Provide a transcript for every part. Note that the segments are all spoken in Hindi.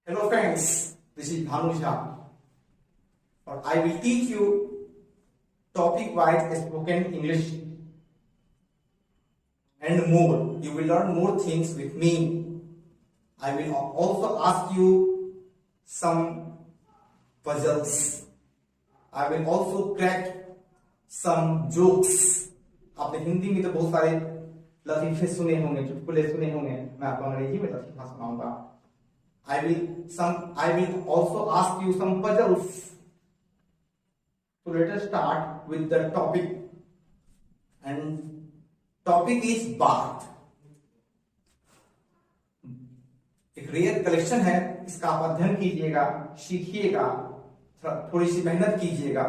Hello friends, this is Bhanu Jha or I will teach you topic wise spoken English and more. You will learn more things with me. I will also ask you some puzzles. I will also crack some jokes. आपने हिंदी में तो बहुत सारे लतीफे सुने होंगे, चुटकुले सुने होंगे, मैं आपको अंग्रेजी में लतीफा सुनाऊंगा. I will also ask you some puzzles. So let us start with the topic. And topic is bath. एक रेयर कलेक्शन है, इसका आप अध्ययन कीजिएगा, सीखिएगा, थोड़ी सी मेहनत कीजिएगा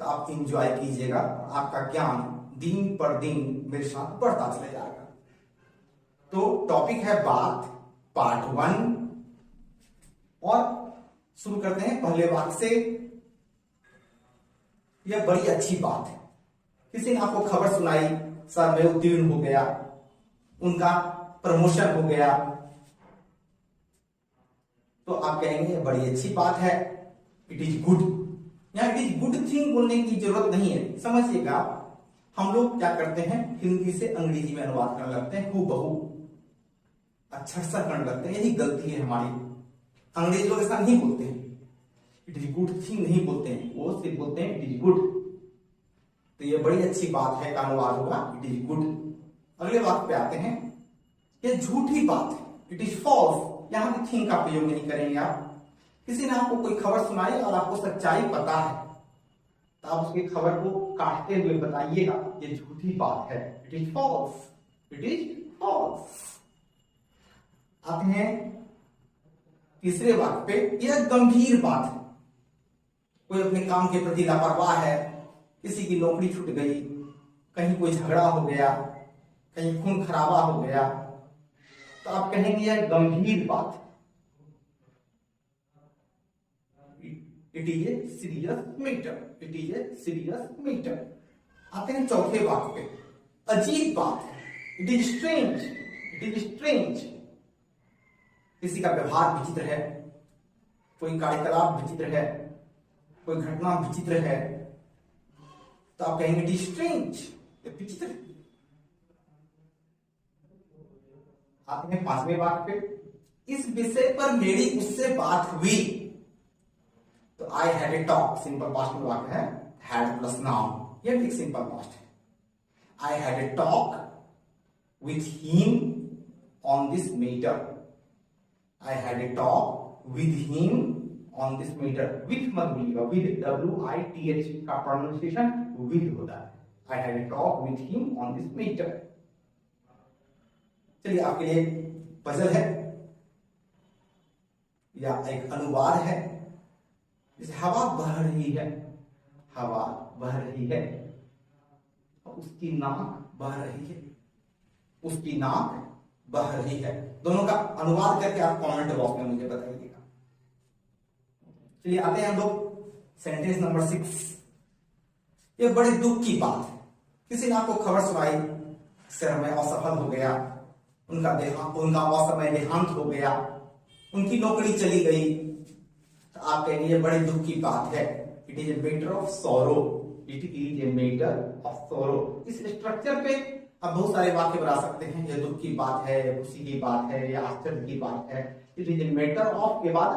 तो आप इंजॉय कीजिएगा. आपका ज्ञान दिन पर दिन मेरे साथ बढ़ता चला जाएगा. तो टॉपिक है बात, पार्ट 1. और शुरू करते हैं पहले वाक्य से. यह बड़ी अच्छी बात है. किसी ने आपको खबर सुनाई, सर मैं उत्तीर्ण हो गया, उनका प्रमोशन हो गया, तो आप कहेंगे बड़ी अच्छी बात है, इट इज गुड. यहां इट इज गुड थिंग बोलने की जरूरत नहीं है. समझिएगा, हम लोग क्या करते हैं, हिंदी से अंग्रेजी में अनुवाद करने लगते हैं, हूबहू अक्षरशः करने लगते हैं. यही गलती है हमारी. अंग्रेज लोग ऐसा नहीं बोलते हैं, इट इज गुड थिंग नहीं बोलते हैं, वो सिर्फ बोलते हैं इट इज गुड. तो ये बड़ी अच्छी बात है का अनुवाद होगा इट इज गुड. अगले वाक्य पे आते हैं. ये झूठी बात है, इट इज फॉल्स. यहां भी थिंक का प्रयोग नहीं करेंगे आप. किसी ने आपको कोई खबर सुनाई और आपको सच्चाई पता है, तो आप उसकी खबर को काटते हुए बताइएगा ये झूठी बात है, it is false, it is false. आते हैं तीसरे वाक्य पे. यह गंभीर बात है. कोई अपने काम के प्रति लापरवाह है, किसी की नौकरी छूट गई, कहीं कोई झगड़ा हो गया, कहीं खून खराबा हो गया, तो आप कहेंगे यह गंभीर बात है, it is a serious matter, it is a serious matter. आते हैं चौथे वाक्य पे. अजीब बात है, it is strange, it is strange. किसी का व्यवहार विचित्र है, कोई कार्यकलाप विचित्र है, कोई घटना विचित्र है, तो आप कहेंगे इट इज स्ट्रेंज, विचित्र. आते हैं पांचवें वाक्य पे. इस विषय पर मेरी उससे बात हुई, तो I had a talk. Simple past में वाक्य है, हैड प्लस नाउन, यह भी एक सिंपल पास्ट है. I had a talk with him on this matter. I had a talk with him on this matter. With मत भूलिएगा, with WITH का प्रोनाउंसिएशन with होता है. I had a talk with him on this matter. चलिए आपके लिए पजल है या एक अनुवाद है. जैसे हवा बह रही है, हवा बह रही है, और उसकी नाक बह रही है, उसकी नाक बह रही है. दोनों का अनुवाद करके आप कमेंट बॉक्स में मुझे बताइएगा. चलिए आते हैं हम लोग सेंटेंस नंबर 6. ये बड़े दुख की बात है. किसी ने आपको खबर सुनाई, सर मैं असफल हो गया, उनका असमय देहांत हो गया, उनकी नौकरी चली गई, तो आप कहेंगे ये बड़े दुख की बात है, it is a matter of sorrow, it is a matter of sorrow. इस स्ट्रक्चर पे आप बहुत सारे वाक्य बना सकते हैं. यह दुख की बात है, खुशी की बात है, या आश्चर्य की बात है. It is a matter of के बाद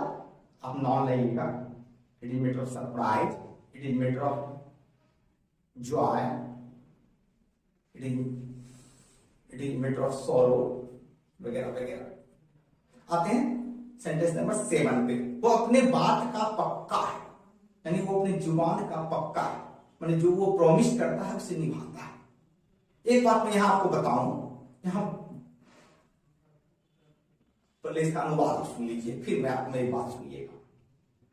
आप नॉन लाइएगा. It is matter of surprise, it is matter of Joy, it is matter of sorrow, वगैरह वगैरह. आते हैं सेंटेंस नंबर 7 पे. वो अपने बात का पक्का है, यानी वो अपने जुबान का पक्का है, माने जो वो प्रॉमिस करता है उसे निभाता है. एक बात मैं यहां आपको बताऊं, यहां पहले इसका अनुवाद सुन लीजिए, फिर मैं आप मेरी बात सुनिएगा.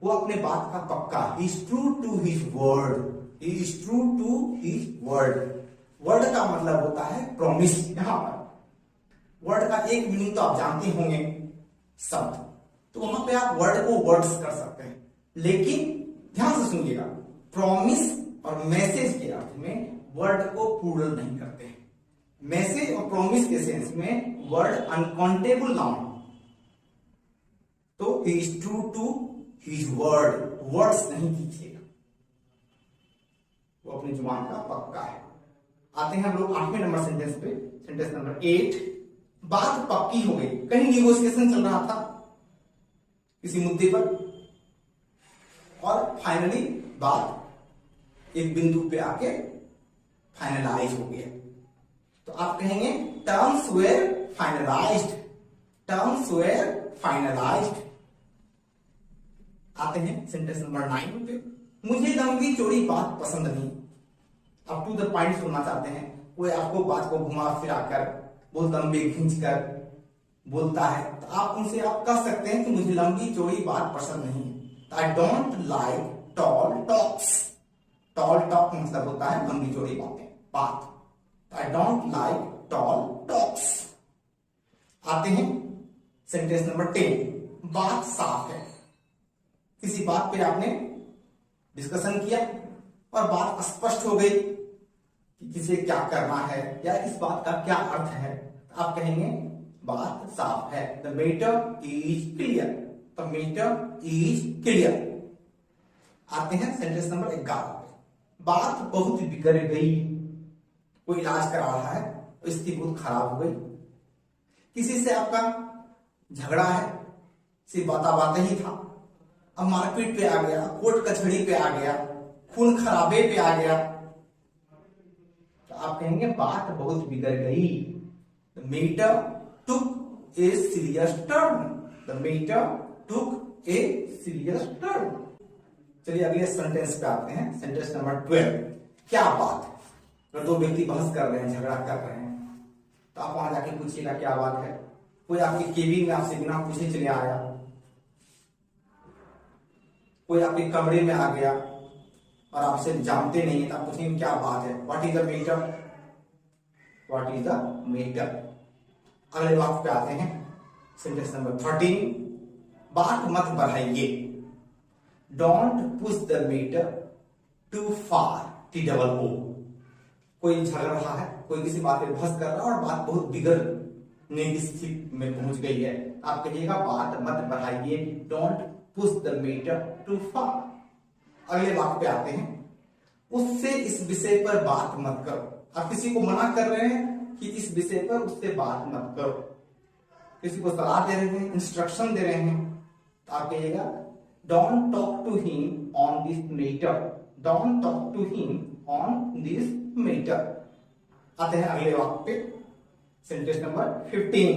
वो अपने बात का पक्का, he is true to his word, he is true to his word. Word का मतलब होता है प्रॉमिस. यहां पर वर्ड का एक मीनिंग तो आप जानते होंगे, शब्द, तो वहां पे आप वर्ड को वर्ड्स कर सकते हैं. लेकिन ध्यान से सुनिएगा, प्रॉमिस और मैसेज के अर्थ में वर्ड को प्लूरल नहीं करते हैं. मैसेज और प्रॉमिस के सेंस में वर्ड अनकाउंटेबल नाउन, तो he is true to his word, words नहीं कीजिएगा, वो अपनी जुबान का पक्का है। आते हैं हम लोग 8वें नंबर सेंटेंस पे, सेंटेंस नंबर 8। बात पक्की हो गई, कहीं निगोशिएशन चल रहा था किसी मुद्दे पर और फाइनली बात एक बिंदु पे आके फाइनलाइज हो गया, तो आप कहेंगे terms were finalised, terms were finalised. आते हैं सेंटेंस नंबर 9 पे। मुझे लंबी चौड़ी बात पसंद नहीं, अप टू द पॉइंट सुनना चाहते हैं, कोई आपको बात को घुमा फिरा कर बहुत लंबे खींच कर बोलता है, तो आप उनसे आप कह सकते हैं कि मुझे लंबी चौड़ी बात पसंद नहीं है। I don't like tall talks, tall talk मतलब होता है लंबी चौड़ी बातें, बात। I don't like tall talks. आते हैं सेंटेंस नंबर 10। बात साफ है, किसी बात पे आपने डिस्कशन किया और बात स्पष्ट हो गई कि किसे क्या करना है या इस बात का क्या अर्थ है, तो आप कहेंगे बात साफ है। The matter is clear, the matter is clear. आते हैं सेंटेंस नंबर 11 पे। बात बहुत बिगड़ गई, कोई इलाज करा रहा है, स्थिति बहुत खराब हो गई, किसी से आपका झगड़ा है, सिर्फ बात ही था, अब मारपीट पे आ गया, कोर्ट कचहरी पे आ गया, खून खराबे पे आ गया, तो आप कहेंगे बात बहुत बिगड़ गई। The matter took a serious turn, the matter took a serious turn. चलिए अगले सेंटेंस पे आते हैं, सेंटेंस नंबर 12। क्या बात है, अगर दो व्यक्ति बहस कर रहे हैं, झगड़ा कर रहे हैं, तो आप वहां जाके पूछिएगा क्या बात है। कोई आपके केबिन में आपसे बिना पूछे चले आया, कोई आपके कमरे में आ गया और आपसे जानते नहीं है, तो आप पूछेंगे क्या बात है, what is the matter, what is the matter. अगले वाक्य पे आते हैं, सेंटेंस नंबर 13। बात मत बढ़ाइए, don't push the matter too far, T double O. कोई झगड़ रहा है, कोई किसी बात पे बहस कर रहा है और बात बहुत बिगड़ने की स्थिति में पहुंच गई है, आप कहिएगा बात मत बढ़ाइए, don't push the matter too far. अगले वाक्य पे आते हैं, उससे इस विषय पर बात मत करो। आप किसी को मना कर रहे हैं कि इस विषय पर उससे बात मत करो, किसी को सलाह दे रहे हैं, इंस्ट्रक्शन दे रहे हैं, तो आप कहिएगा don't talk to him on this matter, don't talk to him on this matter. आते हैं अगले वाक्य पे, सेंटेंस नंबर 15।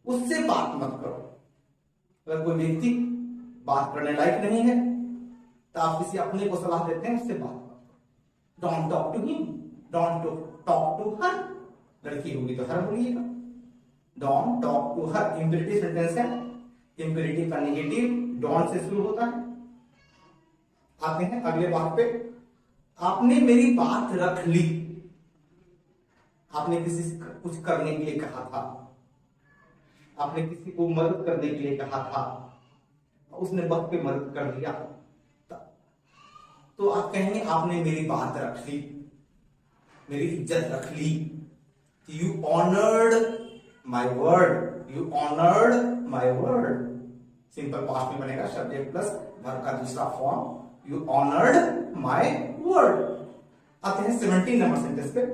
उससे बात मत करो। अगर कोई व्यक्ति बात करने लायक नहीं है, तो आप किसी अपने को सलाह देते हैं, उससे बात मत करो। Don't talk to him, don't talk to her, लड़की होगी तो हर बोलिएगा। Don't talk to her imperative sentence है, इंपेरेटिव का नेगेटिव डोंट से शुरू होता है। आते हैं अगले वाक्य पे, आपने मेरी बात रख ली। आपने किसी से कुछ करने के लिए कहा था, आपने किसी को मदद करने के लिए कहा था, उसने वक्त पे मदद कर दिया, तो आप कहेंगे आपने मेरी बात रख ली, मेरी इज्जत रख ली। You honoured my word, you honoured my word. Simple past में बनेगा, सब्जेक्ट प्लस वर्ब का दूसरा form, you honoured my word. आते हैं 17 नंबर सेंटेंस पे,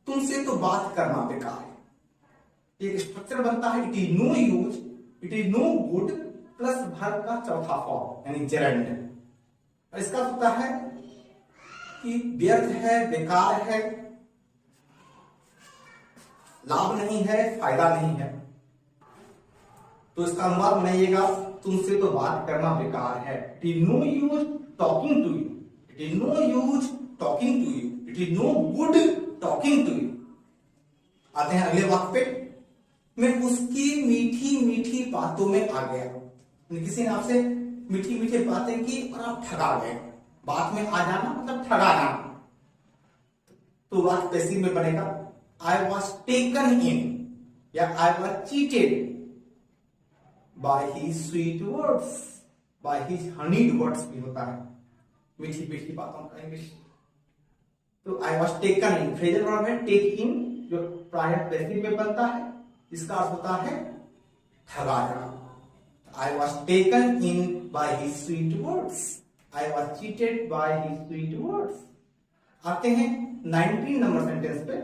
तुमसे तो बात करना बेकार है। एक स्ट्रक्चर बनता है, it is no use, it is no good plus verb का चौथा फॉर्म यानी जेरेंड। और इसका होता है कि व्यर्थ है, बेकार है, लाभ नहीं है, फायदा नहीं है। तो इसका अनुवाद बनाइएगा, तुमसे तो बात करना बेकार है। It is no use talking to you, it is no use talking to you, it is no good talking to you. आते हैं अगले वाक्य पे, मैं उसकी मीठी मीठी बातों में आ गया। किसी ने आपसे मीठी मीठी बातें की और आप ठगा गए। बात में आ जाना मतलब ठगा जाना। तो वाक्य पैसिव में बनेगा, आई वॉज टेकन इन या I was cheated by his sweet words, by his honeyed words भी होता है, मीठी मीठी बातों का इंग्लिश। तो I was taken in phrasal verb है, टेक इन जो प्राय पैसिव में बनता है, इसका अर्थ होता है ठगा जाना। I was taken in by his sweet words. I was cheated by his sweet words. आते हैं 19 नंबर सेंटेंस पे।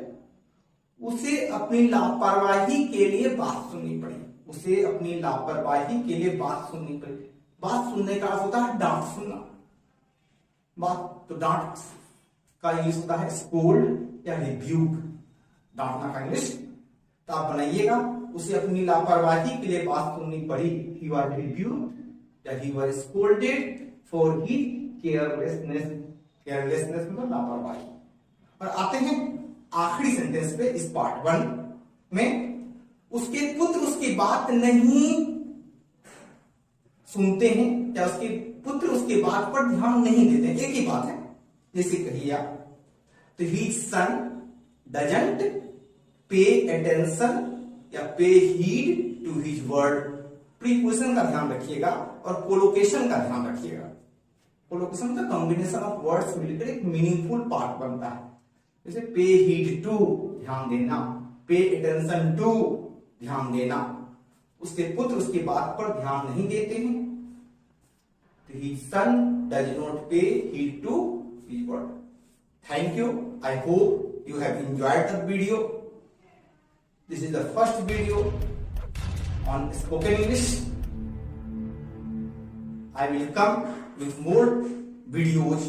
उसे अपनी लापरवाही के लिए बात सुननी पड़ी। उसे अपनी लापरवाही के लिए बात सुननी पड़ी। बात सुनने का अर्थ होता है डांट सुनना। बात तो डांट का यूज होता है स्कोल्ड या रिब्यूक, डांटना का इंग्लिश। तो आप बनाइएगा, उसे अपनी लापरवाही के लिए बात सुननी पड़ी। He was rebuked या he was scolded for his carelessness। Carelessness मतलब लापरवाही। और आते हैं आखिरी सेंटेंस पे इस पार्ट 1 में। उसके पुत्र उसकी बात नहीं सुनते हैं या उसके पुत्र उसके बात पर ध्यान नहीं देते हैं। एक ही बात है, जैसे कहिए आप, तो his son doesn't pay attention या pay heed to his word। Preposition का ध्यान रखिएगा और कोलोकेशन का ध्यान रखिएगा। कोलोकेशन का कॉम्बिनेशन ऑफ वर्ड्स मिलकर एक मीनिंगफुल पार्ट बनता है। जैसे पे हीड टू, ध्यान देना, पे अटेंशन टू, ध्यान देना। उसके पुत्र उसकी बात पर ध्यान नहीं देते हैं, तो his son does not pay heed to his word। Thank you. I hope you have enjoyed the video. This is the first video on spoken English. I will come with more videos